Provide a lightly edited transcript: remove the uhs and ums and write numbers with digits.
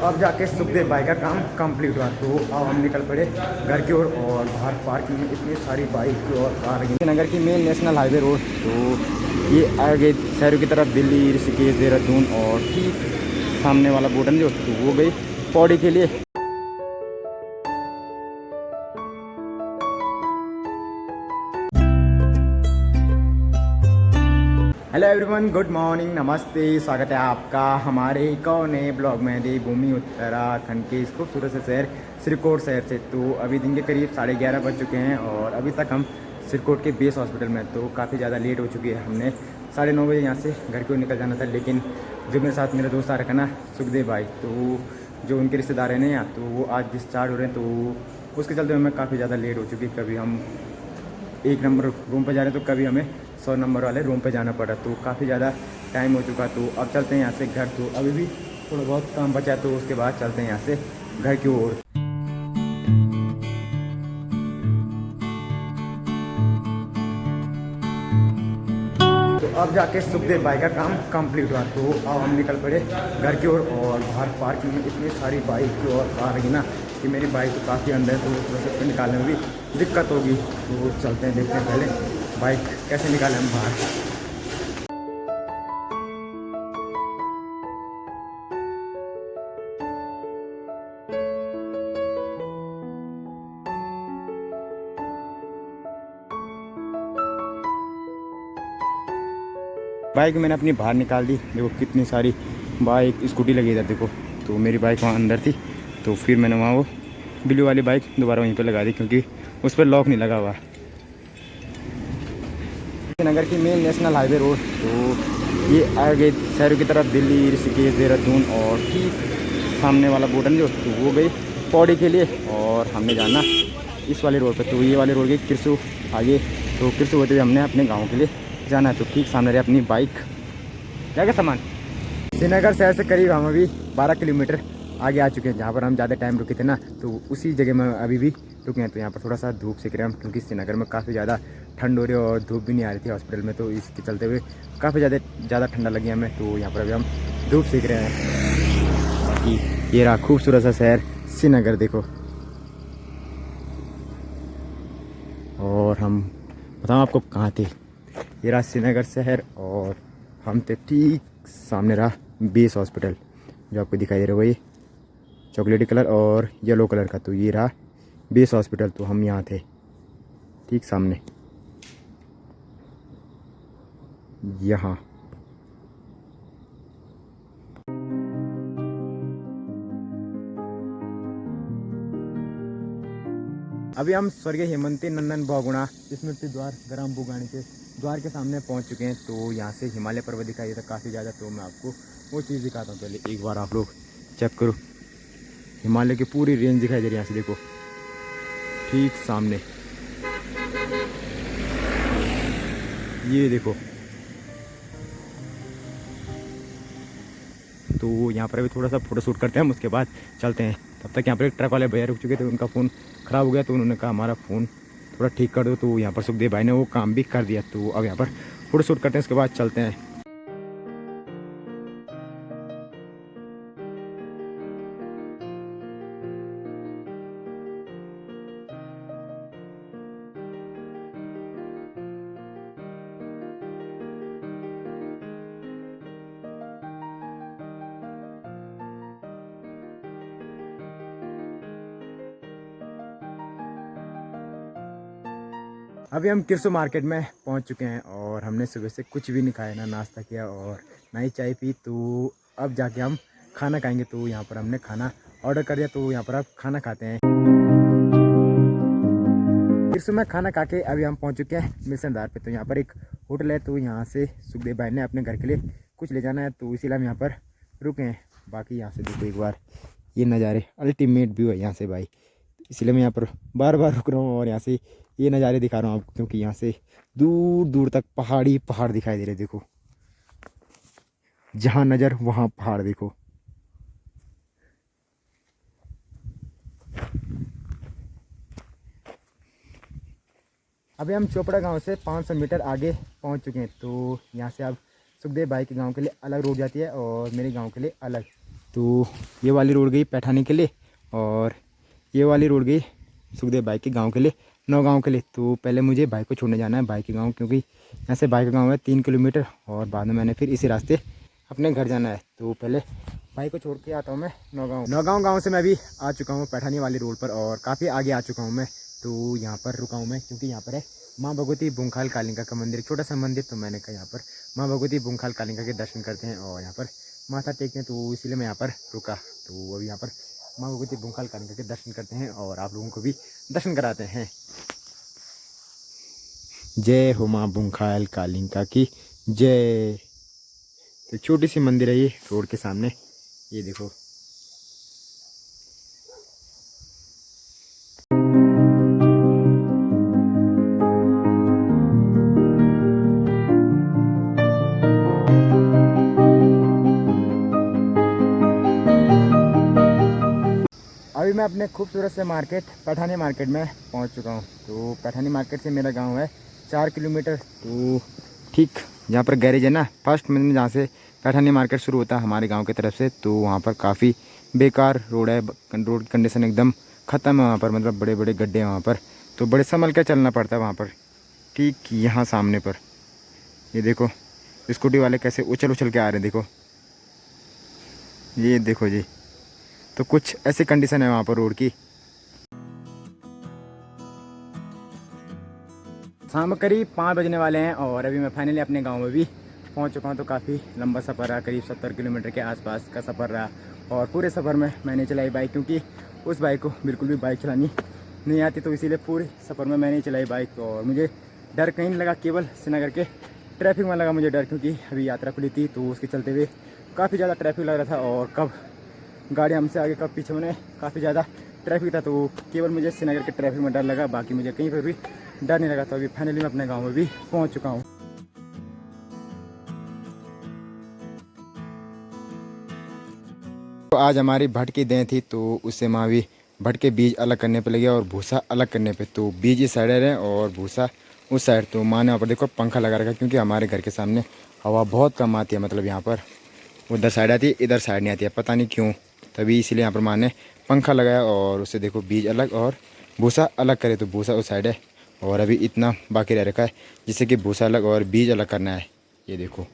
अब जाके सुखदेव भाई का काम कंप्लीट हुआ, तो अब हम निकल पड़े घर की ओर। और बाहर पार्किंग में इतनी सारी बाइक और कार लगी। नगर की मेन नेशनल हाईवे रोड, तो ये आगे शहरों की तरफ दिल्ली, ऋषिकेश, देहरादून, और ठीक सामने वाला बटन जो तो वो गई पौड़ी के लिए। हेलो एवरीवन, गुड मॉर्निंग, नमस्ते, स्वागत है आपका हमारे एक और नए ब्लॉग में देवभूमि उत्तराखंड के इस खूबसूरत से शहर सिरकोट शहर से। तो अभी दिन के करीब 11:30 बज चुके हैं और अभी तक हम सिरकोट के बेस हॉस्पिटल में, तो काफ़ी ज़्यादा लेट हो चुकी है। हमने 9:30 बजे यहाँ से घर की ओर निकल जाना था, लेकिन जो मेरे साथ मेरा दोस्त आ रखा ना सुखदेव भाई, तो जो उनके रिश्तेदार हैं ना यहाँ, तो वो आज डिस्चार्ज हो रहे हैं, तो उसके चलते हमें काफ़ी ज़्यादा लेट हो चुकी है। कभी हम 1 नंबर रूम पर जा रहे हैं, तो कभी हमें 100 नंबर वाले रूम पे जाना पड़ा, तो काफ़ी ज़्यादा टाइम हो चुका। तो अब चलते हैं यहाँ से घर। तो अभी भी थोड़ा बहुत काम बचा, तो उसके बाद चलते हैं यहाँ से घर की ओर। तो अब जाके सुखदेव भाई का काम कंप्लीट हुआ, तो अब हम निकल पड़े घर की ओर। और बाहर पार्किंग में इतनी सारी बाइक और कार लगी ना कि मेरी बाइक तो काफ़ी अंदर है, तो उस वजह से निकालने में भी दिक्कत होगी। तो चलते हैं, देखते हैं पहले बाइक कैसे निकालें हम बाहर। बाइक मैंने अपनी बाहर निकाल दी। देखो कितनी सारी बाइक स्कूटी लगी था, देखो। तो मेरी बाइक वहाँ अंदर थी, तो फिर मैंने वहाँ वो ब्लू वाली बाइक दोबारा वहीं पर लगा दी, क्योंकि उस पर लॉक नहीं लगा हुआ। नगर की मेन नेशनल हाईवे रोड, तो ये आगे शहरों की तरफ दिल्ली, ऋषिकेश, देहरादून, और ठीक सामने वाला बटन जो तो वो गई पौड़ी के लिए। और हमने जाना इस वाले रोड पर, तो ये वाले रोड गई किरसू आगे। तो किरसू होते हुए हमने अपने गाँव के लिए जाना है। तो ठीक सामने रहे अपनी बाइक। क्या क्या सामान श्रीनगर शहर से करीब हम अभी 12 किलोमीटर आगे आ चुके हैं, जहाँ पर हम ज़्यादा टाइम रुके थे ना, तो उसी जगह में अभी भी रुके हैं। तो यहाँ पर थोड़ा सा धूप सेक रहे हैं हम, क्योंकि श्रीनगर में काफ़ी ज़्यादा ठंड हो रही है और धूप भी नहीं आ रही थी हॉस्पिटल में, तो इसके चलते हुए काफ़ी ज़्यादा ठंडा लगी हमें। तो यहाँ पर अभी हम धूप सेक रहे हैं। बाकी ये रहा खूबसूरत सा शहर श्रीनगर, देखो। और हम बताऊँ आपको कहाँ थे। ये रहा श्रीनगर शहर और हम थे ठीक सामने रहा बेस हॉस्पिटल, जो आपको दिखाई दे रहा है वही चॉकलेटी कलर और येलो कलर का। तो ये रहा बेस हॉस्पिटल, तो हम यहाँ थे ठीक सामने यहाँ। अभी हम स्वर्गीय हेमंती नंदन बहुगुणा स्मृति द्वार ग्राम बुगानी के द्वार के सामने पहुंच चुके हैं। तो यहाँ से हिमालय पर्वत दिखाई देता काफ़ी ज़्यादा। तो मैं आपको वो चीज़ दिखाता हूँ, पहले एक बार आप लोग चेक करो। हिमालय की पूरी रेंज दिखाई दे रही है यहाँ से, देखो ठीक सामने। ये देखो, तो यहाँ पर अभी थोड़ा सा फोटो शूट करते हैं हम, उसके बाद चलते हैं। तब तक यहाँ पर एक ट्रक वाले भैया रुक चुके थे, उनका फ़ोन ख़राब हो गया, तो उन्होंने कहा हमारा फ़ोन थोड़ा ठीक कर दो। तो यहाँ पर सुखदेव भाई ने वो काम भी कर दिया। तो अब यहाँ पर फोटो शूट करते हैं, उसके बाद चलते हैं। अभी हम किरसू मार्केट में पहुंच चुके हैं और हमने सुबह से कुछ भी नहीं खाया, ना नाश्ता किया और ना ही चाय पी। तो अब जाके हम खाना खाएंगे। तो यहाँ पर हमने खाना ऑर्डर कर दिया, तो यहाँ पर आप खाना खाते हैं। किरसू में खाना खा के अभी हम पहुँच चुके हैं मिशनदार पे। तो यहाँ पर एक होटल है, तो यहाँ से सुखदेव भाई ने अपने घर के लिए कुछ ले जाना है, तो इसीलिए हम यहाँ पर रुके हैं। बाकी यहाँ से देखो एक बार ये नज़ारे, अल्टीमेट व्यू है यहाँ से भाई, इसलिए मैं यहाँ पर बार बार रुक रहा हूँ और यहाँ से ये नज़ारे दिखा रहा हूँ आपको, क्योंकि यहाँ से दूर दूर तक पहाड़ दिखाई दे रहे। देखो जहाँ नज़र वहाँ पहाड़, देखो। अभी हम चोपड़ा गांव से 500 मीटर आगे पहुँच चुके हैं। तो यहाँ से अब सुखदेव भाई के गांव के लिए अलग रोड जाती है और मेरे गांव के लिए अलग। तो ये वाली रोड गई पैठानी के लिए और ये वाली रोड गई सुखदेव भाई के गांव के लिए, नौगांव के लिए। तो पहले मुझे भाई को छोड़ने जाना है भाई के गांव, क्योंकि यहाँ से भाई का गांव है 3 किलोमीटर और बाद में मैंने फिर इसी रास्ते अपने घर जाना है। तो पहले भाई को छोड़ के आता हूँ मैं नौगांव गाँव से मैं अभी आ चुका हूँ पैठानी वाली रोड पर और काफ़ी आगे आ चुका हूँ मैं। तो यहाँ पर रुका हूँ मैं क्योंकि यहाँ पर है माँ भगवती बुंखाल कालिका का मंदिर, छोटा सा मंदिर। तो मैंने कहा यहाँ पर माँ भगवती बुंखाल कालिका के दर्शन करते हैं और यहाँ पर माथा टेकते हैं, तो इसीलिए मैं यहाँ पर रुका। तो अभी यहाँ पर माँ भगवती बुंखाल कालिका के दर्शन करते हैं और आप लोगों को भी दर्शन कराते हैं। जय हो माँ बुंखाल कालिका की जय। तो छोटी सी मंदिर है ये रोड के सामने, ये देखो। अभी मैं अपने खूबसूरत से मार्केट पैठानी मार्केट में पहुंच चुका हूं। तो पैठानी मार्केट से मेरा गांव है 4 किलोमीटर। तो ठीक जहाँ पर गैरेज है ना, फर्स्ट में जहाँ से पैठानी मार्केट शुरू होता है हमारे गांव की तरफ से, तो वहाँ पर काफ़ी बेकार रोड है। रोड की कंडीशन एकदम ख़त्म है वहाँ पर, मतलब बड़े बड़े गड्ढे हैं वहाँ पर, तो बड़े संभल कर चलना पड़ता है वहाँ पर। ठीक यहाँ सामने पर ये देखो स्कूटी वाले कैसे उछल उछल के आ रहे हैं, देखो ये देखो जी। तो कुछ ऐसी कंडीशन है वहाँ पर रोड की। शाम करीब 5 बजने वाले हैं और अभी मैं फाइनली अपने गांव में भी पहुंच चुका हूं। तो काफ़ी लंबा सफ़र रहा, करीब 70 किलोमीटर के आसपास का सफ़र रहा और पूरे सफ़र में मैंने चलाई बाइक, क्योंकि उस बाइक को बिल्कुल भी बाइक चलानी नहीं आती। तो इसीलिए पूरे सफ़र में मैंने चलाई बाइक और मुझे डर कहीं नहीं लगा, केवल श्रीनगर के ट्रैफिक में लगा मुझे डर, क्योंकि अभी यात्रा खुली थी तो उसके चलते हुए काफ़ी ज़्यादा ट्रैफिक लग रहा था और कब गाड़ी हमसे आगे कब पीछे होने काफ़ी ज़्यादा ट्रैफिक था। तो केवल मुझे श्रीनगर के ट्रैफिक में डर लगा, बाकी मुझे कहीं पर भी डर नहीं लगा। तो अभी फाइनली मैं अपने गांव में भी पहुंच चुका हूं। तो आज हमारी भट की दें थी, तो उससे माँ भी भट के बीज अलग करने पे लगे और भूसा अलग करने पे। तो बीज इस साइड है और भूसा उस साइड। तो माँ ने वहाँ पर देखो पंखा लगा रखा, क्योंकि हमारे घर के सामने हवा बहुत कम आती है, मतलब यहाँ पर उधर साइड आती है इधर साइड नहीं आती है, पता नहीं क्यों। तभी इसीलिए यहाँ पर माँ ने पंखा लगाया और उससे देखो बीज अलग और भूसा अलग करे। तो भूसा उस साइड है और अभी इतना बाकी रह रखा है जिससे कि भूसा अलग और बीज अलग करना है, ये देखो।